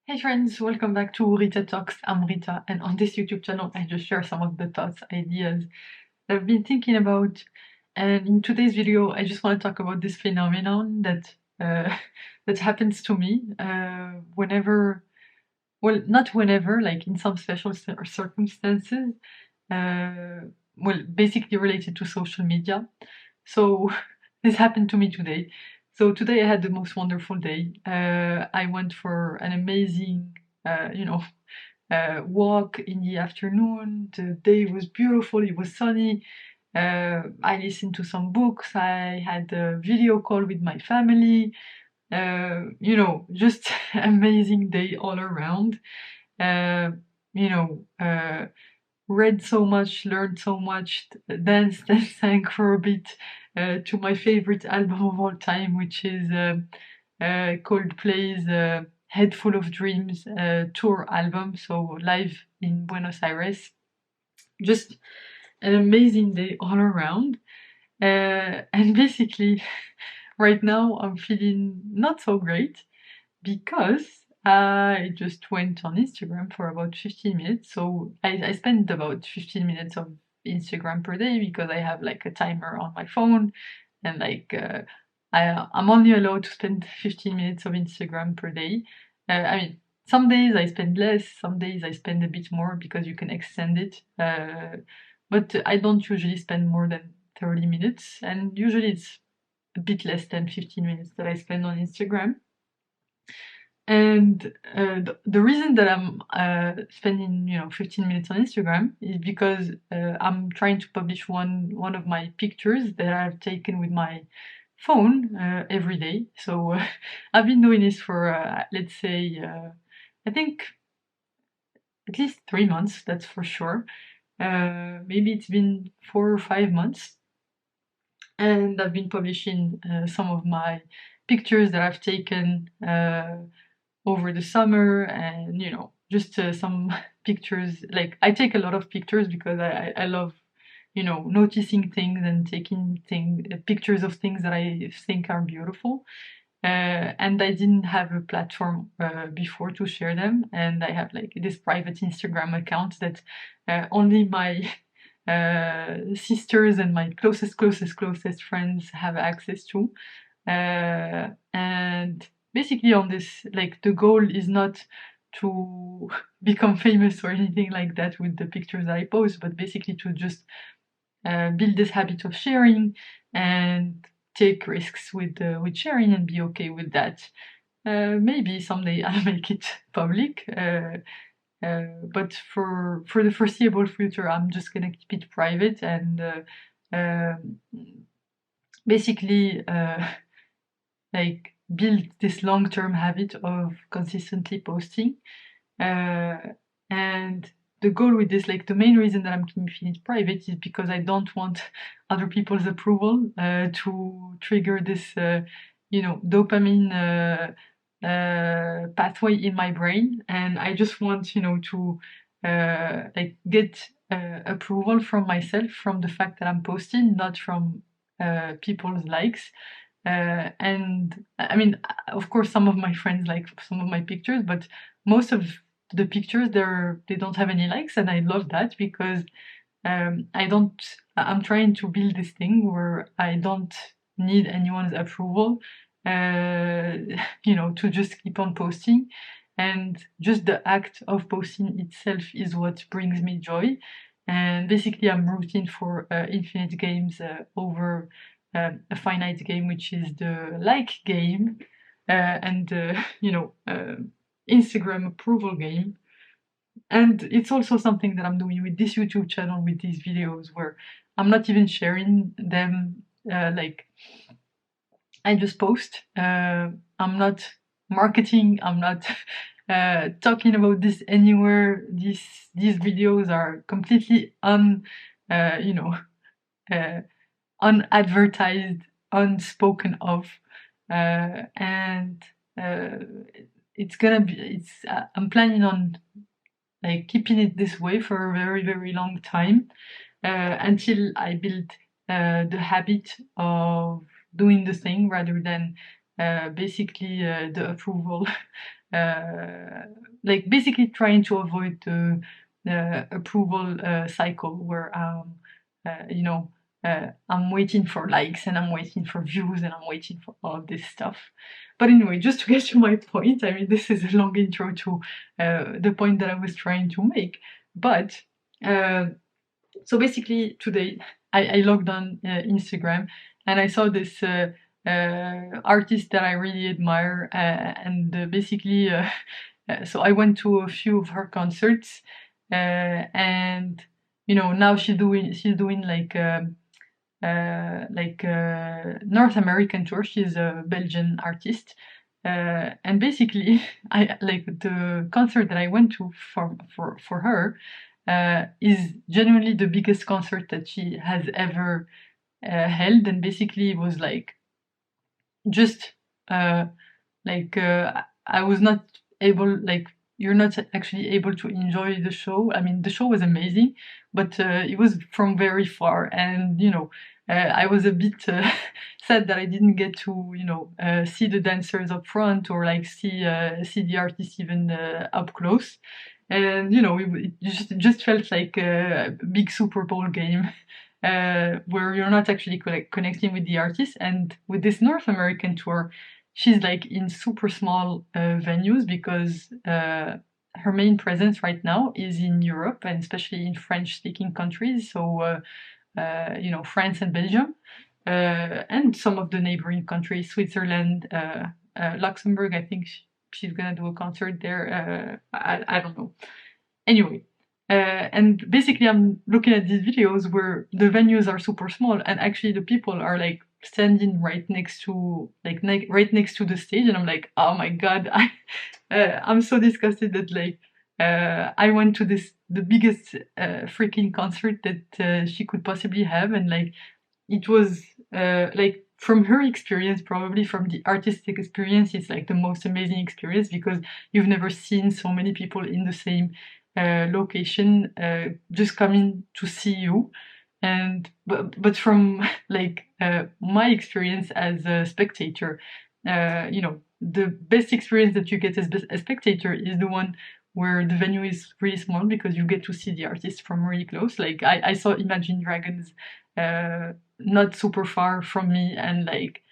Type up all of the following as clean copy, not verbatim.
Hey friends, welcome back to Rita Talks. I'm Rita, and on this YouTube channel, I just share some of the thoughts, ideas that I've been thinking about. And in today's video, I just want to talk about this phenomenon that that happens to me whenever, well, not whenever, like in some special circumstances. Uh, well, basically related to social media. So this happened to me today. So today I had the most wonderful day. I went for an amazing, walk in the afternoon. The day was beautiful. It was sunny. I listened to some books. I had a video call with my family. Just amazing day all around. Uh, you know, uh, Read so much, learned so much, danced and sang for a bit to my favorite album of all time, which is Coldplay's Head Full of Dreams tour album, so live in Buenos Aires. Just an amazing day all around. And basically, right now I'm feeling not so great because I just went on Instagram for about 15 minutes. So I spend about 15 minutes of Instagram per day because I have like a timer on my phone and I'm only allowed to spend 15 minutes of Instagram per day. Some days I spend less, some days I spend a bit more because you can extend it. But I don't usually spend more than 30 minutes, and usually it's a bit less than 15 minutes that I spend on Instagram. And the reason that I'm spending 15 minutes on Instagram is because I'm trying to publish one of my pictures that I've taken with my phone every day. So I've been doing this for let's say I think at least 3 months. That's for sure. Maybe it's been 4 or 5 months, and I've been publishing some of my pictures that I've taken over the summer, and just some pictures. Like, I take a lot of pictures because I love noticing things and taking pictures of things that I think are beautiful. And I didn't have a platform before to share them, and I have like this private Instagram account that only my sisters and my closest friends have access to. And basically on this, like, the goal is not to become famous or anything like that with the pictures I post, but basically to just build this habit of sharing and take risks with sharing and be okay with that. Maybe someday I'll make it public, but for the foreseeable future, I'm just gonna keep it private and um basically like build this long-term habit of consistently posting. And the goal with this, like the main reason that I'm keeping it private, is because I don't want other people's approval to trigger this, dopamine pathway in my brain, and I just want, to like get approval from myself, from the fact that I'm posting, not from people's likes. And I mean, of course, some of my friends like some of my pictures, but most of the pictures they don't have any likes, and I love that because I don't. I'm trying to build this thing where I don't need anyone's approval, uh, to just keep on posting, and just the act of posting itself is what brings me joy. And basically, I'm rooting for infinite games over a finite game, which is the like game, and Instagram approval game. And it's also something that I'm doing with this YouTube channel, with these videos, where I'm not even sharing them. Like, I just post. I'm not marketing. I'm not talking about this anywhere. These videos are completely uh, unadvertised, unspoken of, and uh, it's gonna be. I'm planning on like keeping it this way for a very, very long time, until I build the habit of doing the thing rather than basically the approval, like basically trying to avoid the approval cycle where you know, I'm waiting for likes and I'm waiting for views and I'm waiting for all this stuff. But anyway, just to get to my point, I mean, this is a long intro to the point that I was trying to make. But so basically today I logged on Instagram and I saw this artist that I really admire, and basically so I went to a few of her concerts, and you know, now she's doing like North American tour. She's a Belgian artist, and basically, I like the concert that I went to for her is genuinely the biggest concert that she has ever held, and basically it was like just I was not able, like, you're not actually able to enjoy the show. I mean, the show was amazing, but it was from very far, and you know, I was a bit sad that I didn't get to, you know, see the dancers up front or like see the artists even up close. And you know, it just felt like a big Super Bowl game. Where you're not actually connecting with the artist. And with this North American tour, she's like in super small venues because her main presence right now is in Europe and especially in French-speaking countries. So you know, France and Belgium, and some of the neighboring countries, Switzerland, Luxembourg. I think she's gonna do a concert there. I don't know. Anyway, and basically I'm looking at these videos where the venues are super small and actually the people are like standing right next to right next to the stage, and I'm like, oh my god, I'm so disgusted that like I went to the biggest freaking concert that she could possibly have, and like it was like from her experience, probably from the artistic experience, it's like the most amazing experience because you've never seen so many people in the same location just coming to see you. And but from like my experience as a spectator, you know, the best experience that you get as a spectator is the one where the venue is really small because you get to see the artist from really close. Like I saw Imagine Dragons not super far from me, and like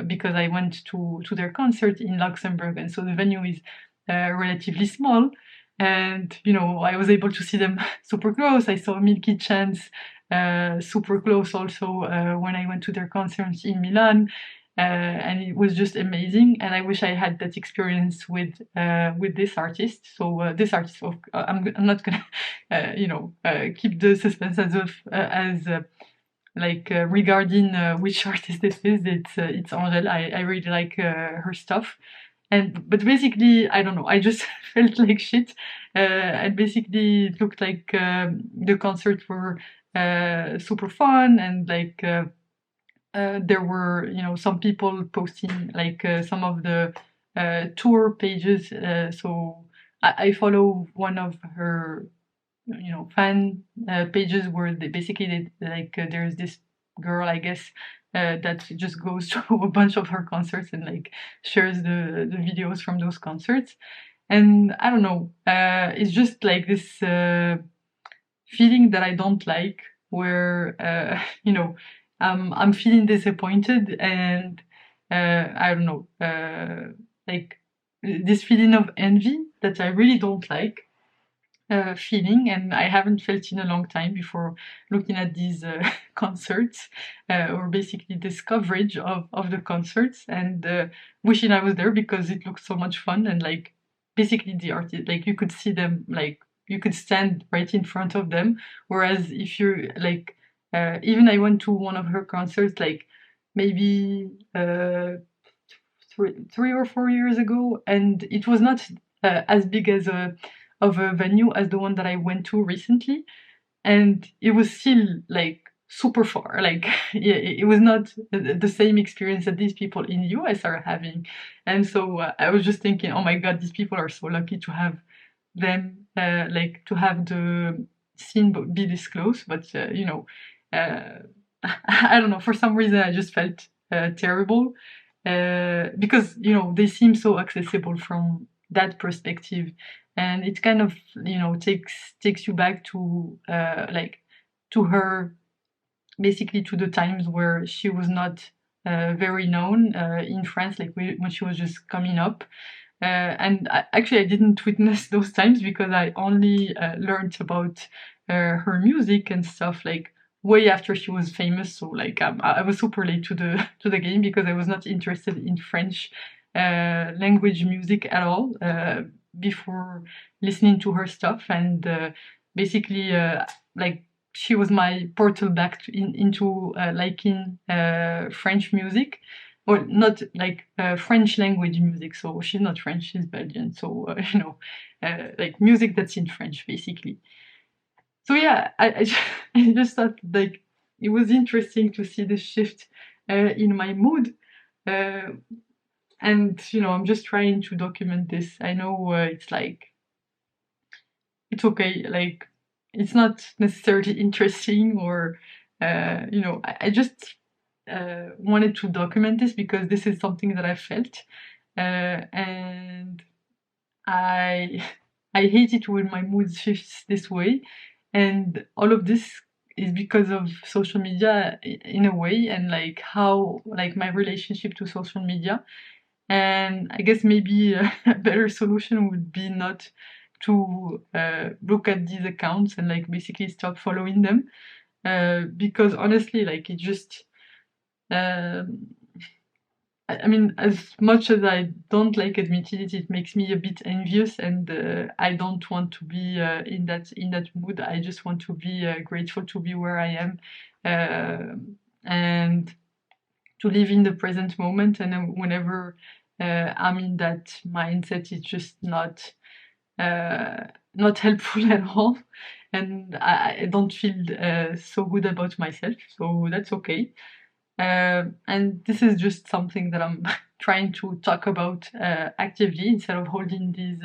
because I went to their concert in Luxembourg, and so the venue is relatively small. And you know, I was able to see them super close. I saw Milky Chance super close also when I went to their concert in Milan, and it was just amazing. And I wish I had that experience with this artist. So this artist, I'm not gonna you know keep the suspense as like regarding which artist this is. It's Angèle. I really like her stuff. And but basically, I don't know. I just felt like shit. And basically, it looked like the concerts were super fun, and like there were, you know, some people posting like some of the tour pages. So I follow one of her, you know, fan pages where they basically like there's this girl, I guess, that just goes to a bunch of her concerts and like shares the videos from those concerts. And I don't know, it's just like this feeling that I don't like, where you know, I'm feeling disappointed, and I don't know, like this feeling of envy that I really don't like feeling, and I haven't felt in a long time before looking at these concerts, or basically this coverage of the concerts, and wishing I was there because it looked so much fun. And like basically the artist, like you could see them, like you could stand right in front of them. Whereas if you're like, even I went to one of her concerts, like maybe three or 4 years ago, and it was not as big as a venue as the one that I went to recently, and it was still like super far. Like yeah, it was not the same experience that these people in the US are having. And so I was just thinking, oh my god, these people are so lucky to have them, like to have the scene be this close. But you know, uh, I don't know, for some reason I just felt terrible. because they seem so accessible from that perspective, and it kind of takes you back to like to her, basically to the times where she was not very known in France, like when she was just coming up. And actually, I didn't witness those times because I only learned about her music and stuff like way after she was famous. So like I was super late to the to the game because I was not interested in French language music at all before listening to her stuff. And basically, like she was my portal back into liking French music, or not like French language music. So she's not French, she's Belgian. So like music that's in French, basically. So yeah, I just thought like it was interesting to see the shift in my mood. Uh, and I'm just trying to document this. I know it's like it's okay, like it's not necessarily interesting, or I just wanted to document this because this is something that I felt, and I I hate it when my mood shifts this way, and all of this is because of social media in a way, and like how like my relationship to social media. And I guess maybe a better solution would be not to look at these accounts and like basically stop following them, because honestly, like it just um I mean, as much as I don't like admitting it, it makes me a bit envious, and I don't want to be in that mood. I just want to be grateful to be where I am, uh, and to live in the present moment. And whenever I'm in that mindset, it's just uh, not helpful at all, and I don't feel so good about myself. So that's okay. And this is just something that I'm trying to talk about actively, instead of holding these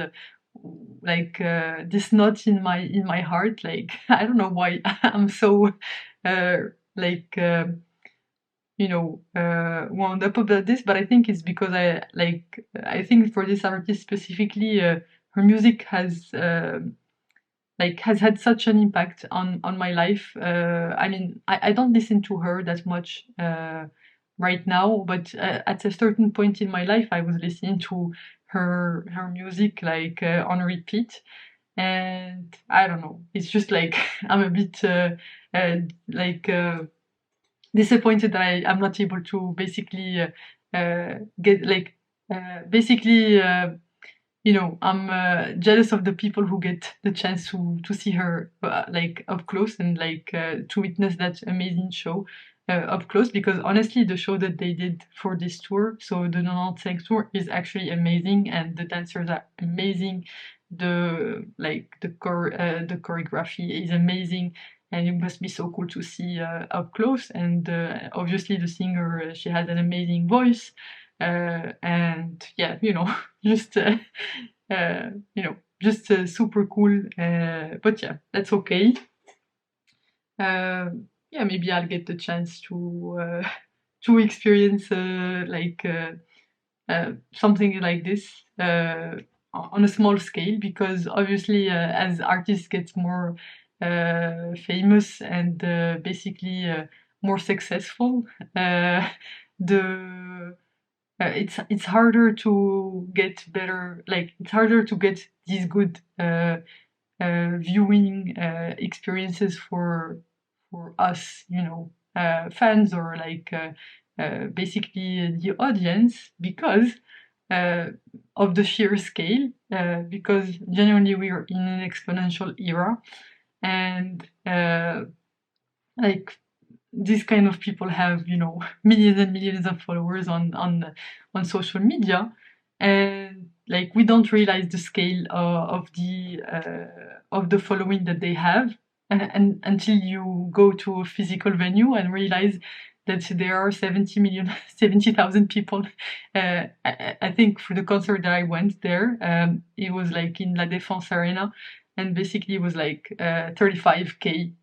this knot in my heart. Like I don't know why I'm so uh, like wound up about this, but I think it's because I think for this artist specifically, her music has had such an impact on my life. I mean, I don't listen to her that much right now, but at a certain point in my life, I was listening to her music like on repeat, and I don't know. It's just like I'm a bit uh, like disappointed that I'm not able to basically get like basically. I'm jealous of the people who get the chance to see her like up close, and like to witness that amazing show up close. Because honestly, the show that they did for this tour, so the 95 tour, is actually amazing, and the dancers are amazing. The choreography is amazing, and it must be so cool to see up close. And obviously, the singer, she has an amazing voice, and yeah, just uh, just super cool. But yeah, that's okay. Yeah, maybe I'll get the chance to experience something like this on a small scale, because obviously, as artists get more famous and basically more successful, the it's harder to get better, like it's harder to get these good viewing experiences for us, fans, or like basically the audience, because uh, of the sheer scale, because genuinely we are in an exponential era, and like these kind of people have millions and millions of followers on social media, and like we don't realize the scale of the following that they have, and until you go to a physical venue and realize that there are 70 million 70,000 people. I think for the concert that I went there, it was like in La Défense Arena, and basically it was like 35K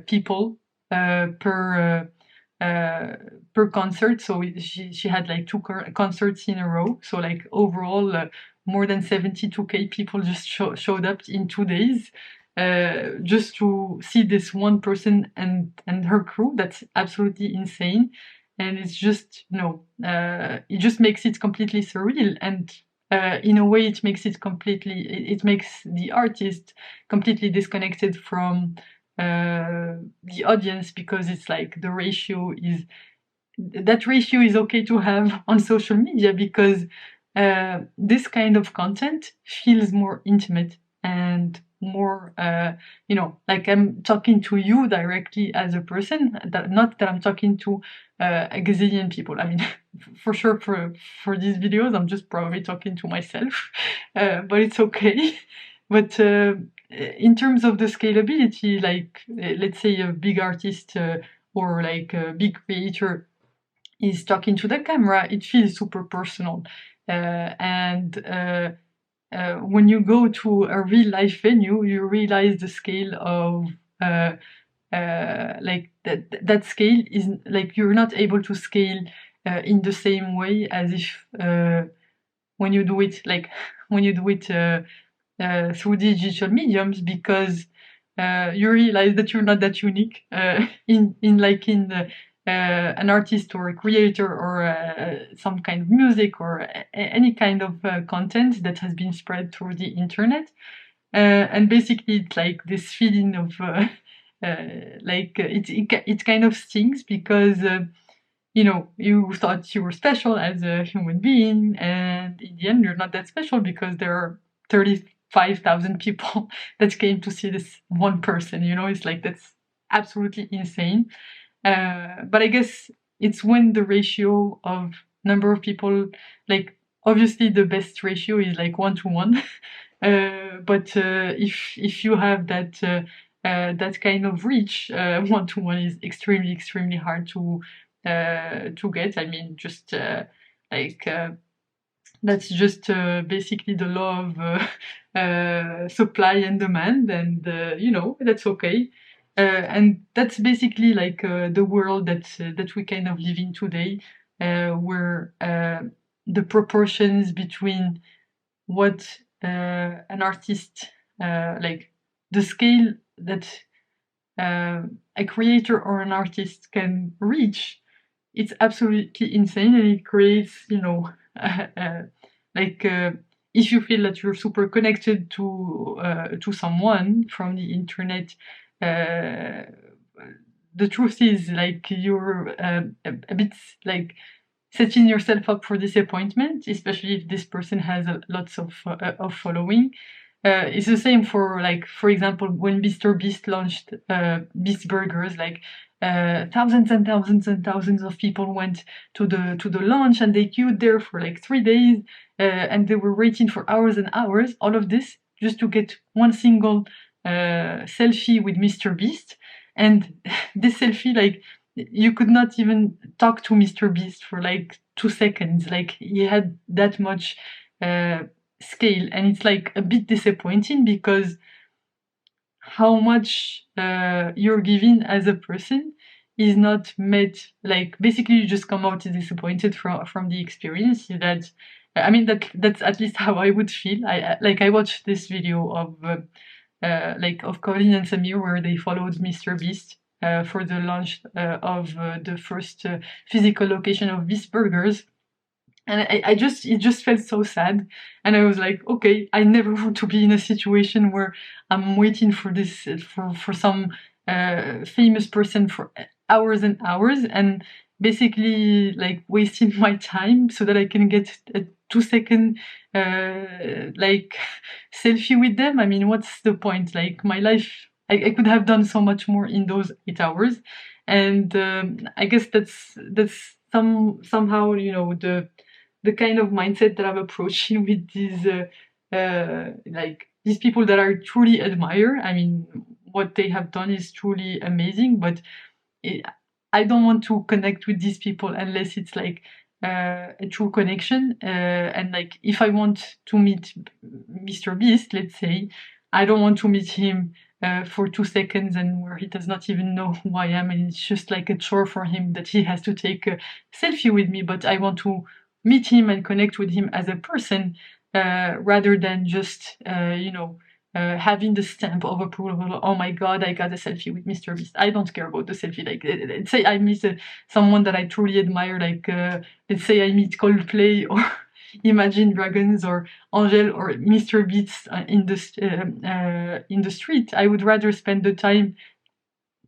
people per per concert. So she had like two concerts in a row. So like overall, more than 72K people just showed up in 2 days. Just to see this one person and her crew. That's absolutely insane. And it's just, it just makes it completely surreal. And in a way, it makes it makes the artist completely disconnected from the audience, because it's like that ratio is okay to have on social media, because this kind of content feels more intimate and more, like I'm talking to you directly as a person, not that I'm talking to a gazillion people. I mean, for sure, for these videos, I'm just probably talking to myself, but it's okay. But in terms of the scalability, like let's say a big artist or like a big creator is talking to the camera, it feels super personal. And when you go to a real life venue, you realize the scale of like that scale is like you're not able to scale in the same way as if when you do it through digital mediums, because you realize that you're not that unique in an artist or a creator or some kind of music or any kind of content that has been spread through the internet. And basically, it's like this feeling of it kind of stings, because you thought you were special as a human being, and in the end, you're not that special, because there are 35,000 people that came to see this one person. It's like, that's absolutely insane. But I guess it's when the ratio of number of people, like obviously the best ratio is like 1 to 1. But if you have that kind of reach, 1 to 1 is extremely, extremely hard to get. I mean, just like that's just basically the law of supply and demand, and that's okay. And that's basically like the world that we kind of live in today, where the proportions between what an artist, like the scale that a creator or an artist can reach, it's absolutely insane, and it creates, like if you feel that you're super connected to someone from the internet, the truth is like you're a bit like setting yourself up for disappointment, especially if this person has lots of following. It's the same for, like, for example, when Mr. Beast launched Beast Burgers, like thousands and thousands and thousands of people went to the launch, and they queued there for like 3 days, and they were waiting for hours and hours. All of this just to get one single selfie with Mr. Beast, and this selfie, like, you could not even talk to Mr. Beast for like 2 seconds. Like, he had that much scale, and it's like a bit disappointing, because how much you're giving as a person is not met. Like, basically you just come out disappointed from the experience. I mean, that's at least how I would feel. I watched this video of Colin and Samir, where they followed Mr. Beast for the launch of the first physical location of Beast Burgers. And it just felt so sad. And I was like, okay, I never want to be in a situation where I'm waiting for this, for some famous person for hours and hours, and basically like wasting my time so that I can get a 2 second like selfie with them. I mean, what's the point? Like, my life, I could have done so much more in those 8 hours. And I guess that's somehow, the kind of mindset that I'm approaching with these like these people that I truly admire. I mean, what they have done is truly amazing, but I don't want to connect with these people unless it's like a true connection. And like, if I want to meet Mr. Beast, let's say, I don't want to meet him for 2 seconds and where he does not even know who I am, and it's just like a chore for him that he has to take a selfie with me. But I want to meet him and connect with him as a person, rather than just having the stamp of approval. Oh my god, I got a selfie with Mr. Beast. I don't care about the selfie. Like, let's say I meet someone that I truly admire, like let's say I meet Coldplay or Imagine Dragons or Angel or Mr. Beats in the street. I would rather spend the time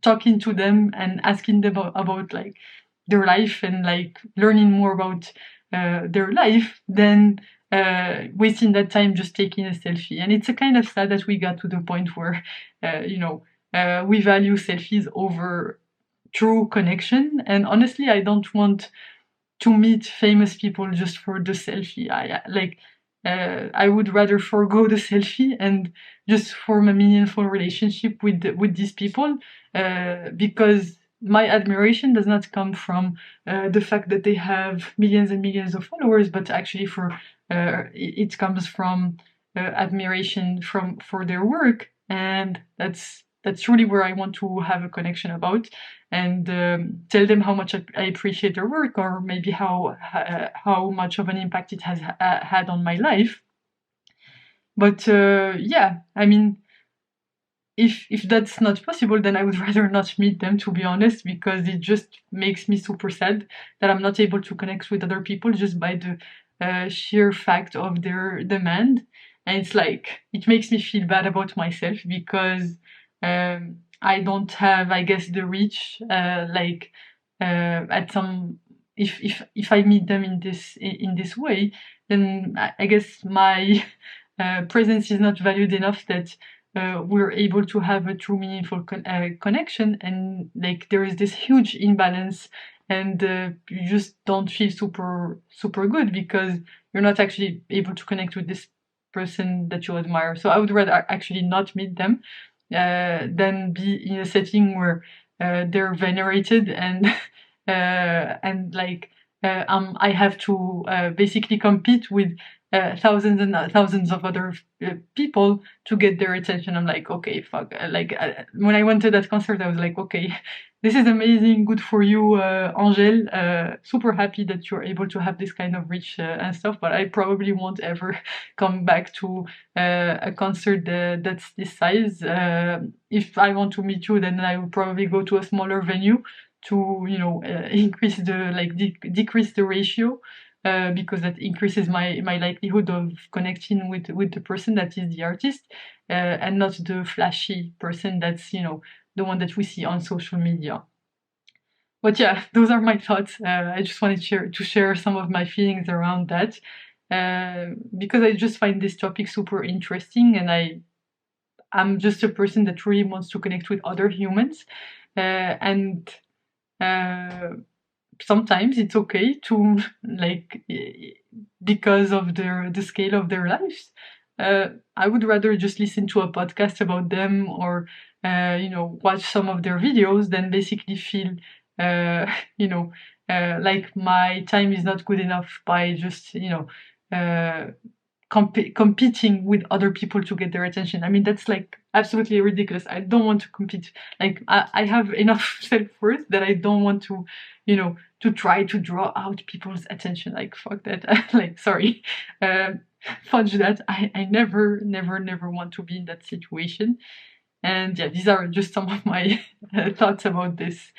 talking to them and asking them about like their life and like learning more about their life than wasting that time just taking a selfie. And it's a kind of sad that we got to the point where we value selfies over true connection. And honestly, I don't want to meet famous people just for the selfie. I would rather forgo the selfie and just form a meaningful relationship with these people, because my admiration does not come from the fact that they have millions and millions of followers, but actually it comes from admiration for their work, and that's really where I want to have a connection about, and tell them how much I appreciate their work, or maybe how much of an impact it has had on my life. But yeah, I mean, if that's not possible, then I would rather not meet them, to be honest, because it just makes me super sad that I'm not able to connect with other people just by the sheer fact of their demand. And it's like, it makes me feel bad about myself because I don't have, I guess, the reach at some, if I meet them in this way, then I guess my presence is not valued enough that we're able to have a true meaningful connection, and like there is this huge imbalance, and you just don't feel super good because you're not actually able to connect with this person that you admire. So I would rather actually not meet them than be in a setting where they're venerated and I have to basically compete with thousands and thousands of other people to get their attention. I'm like, okay, fuck. When I went to that concert, I was like, okay, this is amazing, good for you, Angel. Super happy that you're able to have this kind of reach and stuff. But I probably won't ever come back to a concert that's this size. If I want to meet you, then I will probably go to a smaller venue to increase decrease the ratio, because that increases my likelihood of connecting with the person that is the artist, and not the flashy person that's the one that we see on social media. But yeah, those are my thoughts. I just wanted to share some of my feelings around that, because I just find this topic super interesting, and I'm just a person that really wants to connect with other humans, and sometimes it's okay to because of the scale of their lives. I would rather just listen to a podcast about them, or watch some of their videos, than basically feel like my time is not good enough by just competing with other people to get their attention. I mean, that's like absolutely ridiculous. I don't want to compete. Like, I have enough self-worth that I don't want to, to try to draw out people's attention. Like, fuck that. Like, sorry. Fudge that. I never want to be in that situation. And yeah, these are just some of my thoughts about this.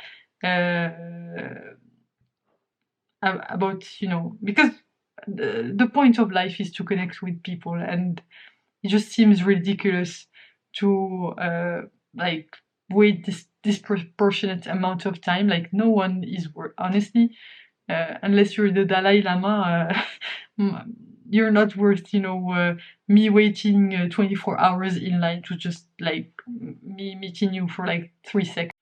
About, because the point of life is to connect with people, and it just seems ridiculous to wait this disproportionate amount of time. Like, no one is honestly, unless you're the Dalai Lama, you're not worth me waiting 24 hours in line to just like me meeting you for like 3 seconds.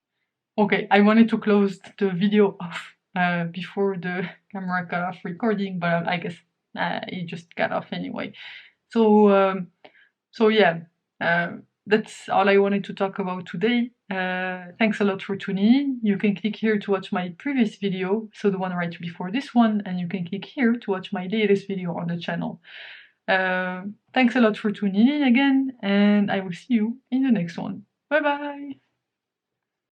Okay, I wanted to close the video off before the camera cut off recording, but I guess it just got off anyway. So yeah, that's all I wanted to talk about today. Thanks a lot for tuning in. You can click here to watch my previous video, so the one right before this one, and you can click here to watch my latest video on the channel. Thanks a lot for tuning in again, and I will see you in the next one. Bye bye!